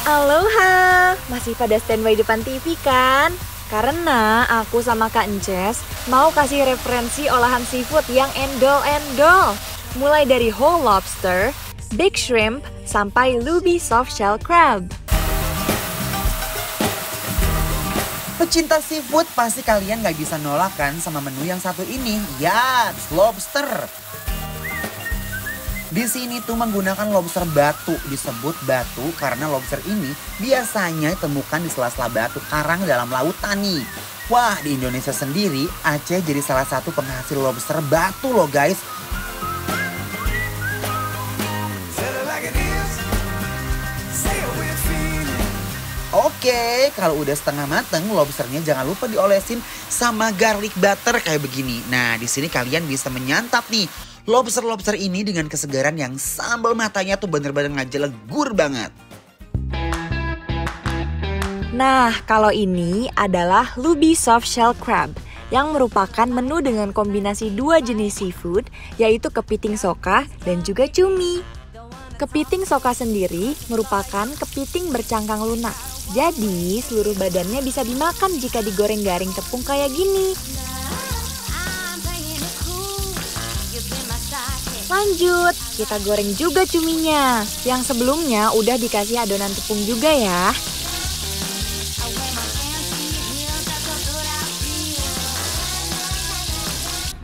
Aloha, masih pada standby depan TV kan? Karena aku sama Kak Ences mau kasih referensi olahan seafood yang endol-endol. Mulai dari whole lobster, big shrimp, sampai lubi soft shell crab. Pecinta seafood pasti kalian gak bisa nolak kan sama menu yang satu ini, ya lobster. Di sini tuh menggunakan lobster batu, disebut batu karena lobster ini biasanya ditemukan di sela-sela batu karang dalam lautan nih. Wah, di Indonesia sendiri Aceh jadi salah satu penghasil lobster batu loh guys. Oke, kalau udah setengah mateng, lobsternya jangan lupa diolesin sama garlic butter kayak begini. Nah, di sini kalian bisa menyantap nih lobster ini dengan kesegaran yang sambal matanya tuh bener-bener ngajelegur banget. Nah, kalau ini adalah lubi soft shell crab yang merupakan menu dengan kombinasi dua jenis seafood, yaitu kepiting soka dan juga cumi. Kepiting soka sendiri merupakan kepiting bercangkang lunak. Jadi, seluruh badannya bisa dimakan jika digoreng garing tepung kayak gini. Lanjut, kita goreng juga cuminya. Yang sebelumnya udah dikasih adonan tepung juga ya.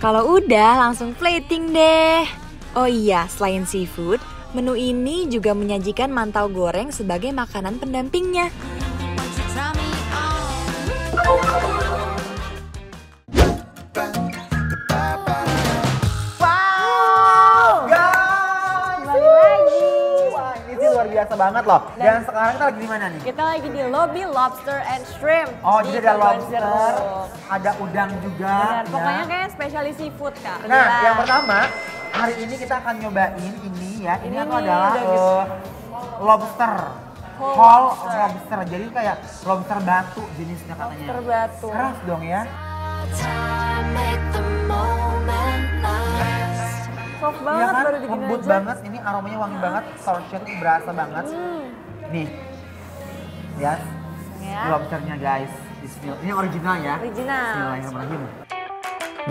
Kalau udah, langsung plating deh. Oh iya, selain seafood, menu ini juga menyajikan mantau goreng sebagai makanan pendampingnya. Biasa banget loh. Dan sekarang kita lagi di mana nih? Kita lagi di lobby Lobster and Shrimp. Oh, jadi ada lobster, ada udang juga. Benar, pokoknya kayak spesialis seafood, Kak. Nah, yang pertama, hari ini kita akan nyobain ini ya. Ini aku adalah lobster. Whole lobster. Jadi kayak lobster batu jenisnya katanya. Lobster batu. Keras dong ya. Soft Iya banget, kan, baru digini lembut aja. banget, ini aromanya wangi banget, sausnya tuh berasa banget. Nih, lihat Ya. lobsternya guys. Bismillah, ini original ya. Original. Bismillahirrahmanirrahim.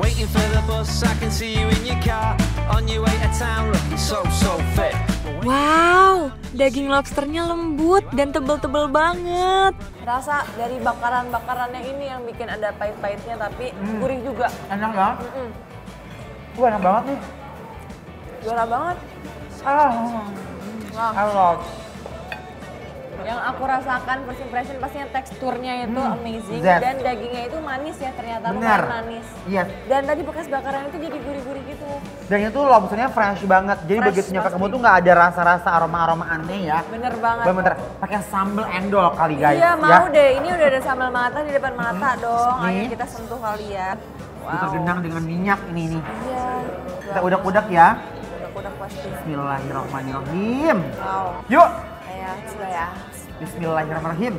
Waiting for the bus, I can see you in your car. On your way to town, looking so fit. Wow, daging lobsternya lembut dan tebel-tebel banget. Rasa dari bakaran-bakarannya ini yang bikin ada pahit-pahitnya tapi gurih juga. Enak ya? Wah, enak banget nih. Juara banget. Wah. I love. Yang aku rasakan first impression pastinya teksturnya itu amazing. Zed. Dan dagingnya itu manis ya ternyata. Bener. Lumayan manis. Iya. Dan tadi bekas bakaran itu jadi gurih-gurih gitu. Dan itu lobsternya fresh banget. Jadi Fresh begitu nyampe pasti. kamu tuh nggak ada rasa-rasa aroma-aroma aneh ya. Bener banget. Bener-bener pakai sambal endol kali guys. Iya mau deh, ini udah ada sambal mata di depan mata dong. Ayo Nih. kita sentuh kali ya. Tergenang dengan minyak ini nih. Iya. Kita udak-udak ya. Udah pasti. Bismillahirrahmanirrahim. Wow. Yuk. Kayak coba ya. Bismillahirrahmanirrahim.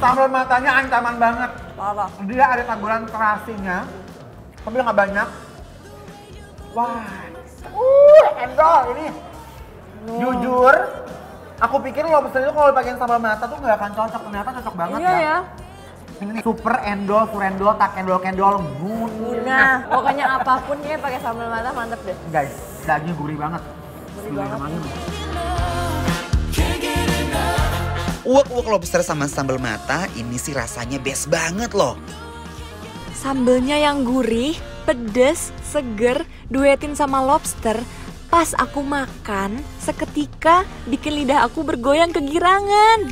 Sambal matanya ancaman banget. Apa? Dia ada taburan terasinya, tapi nggak banyak. Wah, endol ini. Jujur, aku pikir lobster itu kalau dipakein sambal mata tuh nggak akan cocok. Ternyata cocok banget Iya ya. Ini super endol, surendol, tak endol, Nah, pokoknya apapun ya pakai sambal mata mantep deh. Guys, dagingnya gurih banget. Gurih banget. Uwak-uwak lobster sama sambal mata ini sih rasanya best banget loh. Sambelnya yang gurih, pedes, seger, duetin sama lobster. Pas aku makan, seketika bikin lidah aku bergoyang kegirangan.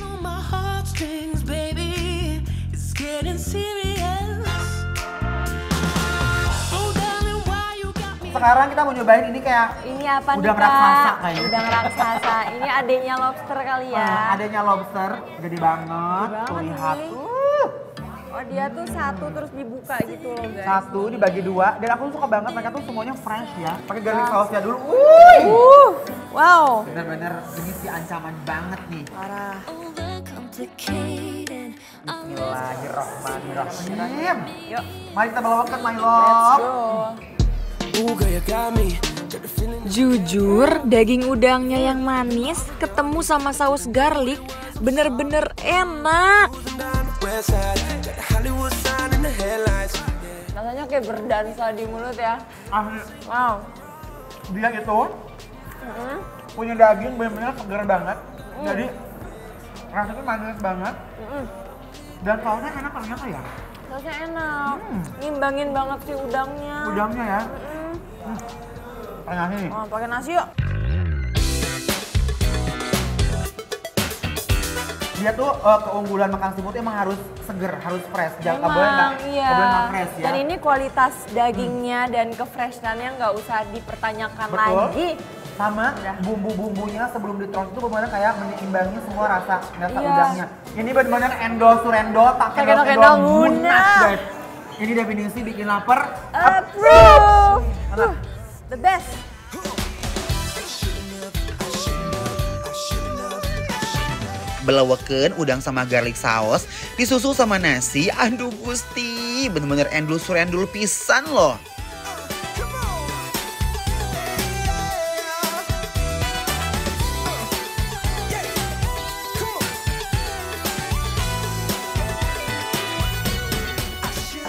Sekarang kita mau nyobain ini kayak Ini apa nih udang Kak? raksasa kayaknya. Udang raksasa. Ini adanya lobster kali ya. adanya lobster, gede banget. Gede Tuh banget lihat. nih. Oh dia tuh satu terus dibuka gitu loh guys. Satu dibagi dua. Dan aku suka banget mereka tuh semuanya fresh ya. Pakai garlic sausnya dulu. Wow. Bener-bener ini sih ancaman banget nih. Parah. Bismillahirrahmanirrahim. Yuk. Mari kita bawakan my Let's love. go. Ooh, girl, you got me. Jujur, daging udangnya yang manis ketemu sama saus garlic bener-bener enak. Rasanya kayak berdansa di mulut ya. Wow. Dia itu punya daging benar-benar segar banget. Jadi rasanya manis banget. Dan sausnya enak ternyata ya. Sausnya enak. Ngimbangin banget si udangnya. Udangnya ya. Pakai nasi nih. Oh, pakai nasi yuk. Dia tuh keunggulan makan seafood emang harus seger, harus fresh. Jangan boleh nggak fresh ya. Dan ini kualitas dagingnya dan kefreshnannya nggak usah dipertanyakan lagi. Sama bumbu-bumbunya sebelum diproses itu benar-benar kayak menyimbangi semua rasa udangnya. Ini benar-benar endol surendol, tak endol munah guys. Ini definisi bikin lapar. Approve. The best. Belewekeun udang sama garlic saus, disusul sama nasi. Aduh Gusti, bener-bener endul surendul pisan loh.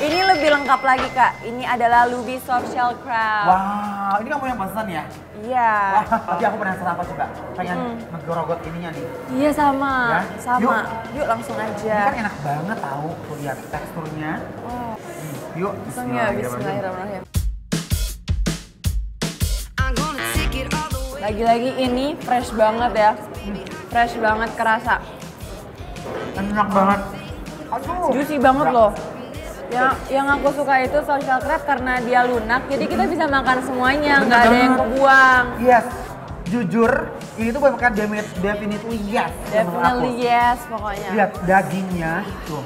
Ini lebih lengkap lagi Kak. Ini adalah Lubi Soft Shell Crab. Wow, ini kamu yang pesan ya? Iya. Wah, tapi aku penasaran apa coba? Pengen ngegorogot ininya nih. Iya sama. Ya? Sama. Yuk langsung Ini aja. kan enak banget tahu, tuh lihat teksturnya. Oh. Yuk, Langsung ya, bismillahirrahmanirrahim. Lagi-lagi ini fresh banget ya. Fresh banget kerasa. Enak banget. Aduh. Juicy banget loh. Yang aku suka itu social crab karena dia lunak, jadi kita bisa makan semuanya, nggak ada yang kebuang. Yes, jujur ini tuh bukan definitely yes. Definitely yes pokoknya. Lihat dagingnya tuh.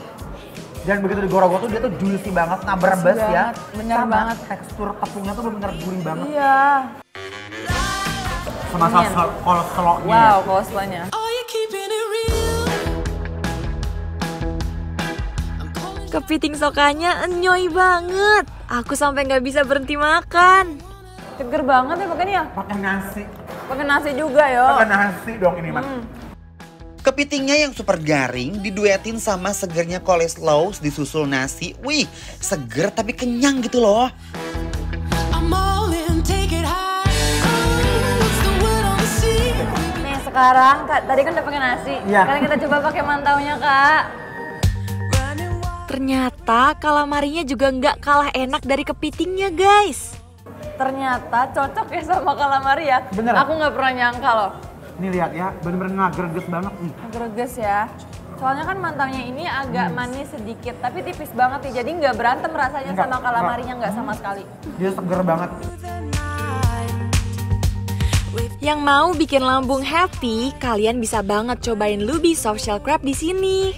Dan begitu digoreng tuh dia tuh juicy banget, nabrebes ya. Bener sama banget. tekstur tepungnya tuh bener-bener gurih banget. Iya. Sama saus coleslaw-nya. Wow, coleslaw-nya. Kepiting sokanya enyoy banget. Aku sampai nggak bisa berhenti makan. Seger banget ya pokoknya ya. Pakai nasi. Pakai nasi juga yo. Pakai nasi dong ini mah. Kepitingnya yang super garing diduetin sama segernya coleslaw disusul nasi. Wih, seger tapi kenyang gitu loh. Nih sekarang Kak, tadi kan udah pakai nasi. Iya. Sekarang kita coba pakai mantaunya Kak. Ternyata calamarinya juga nggak kalah enak dari kepitingnya guys. Ternyata cocok ya sama calamari ya. Bener. Aku nggak pernah nyangka loh. Nih lihat ya, bener-bener ngagerges banget nih. Greges ya. Soalnya kan mantaunya ini agak manis sedikit, tapi tipis banget nih. Jadi nggak berantem rasanya Enggak, sama calamarinya, nggak sama sekali. Dia seger banget. Yang mau bikin lambung happy, kalian bisa banget cobain Lubi Soft Shell Crab di sini.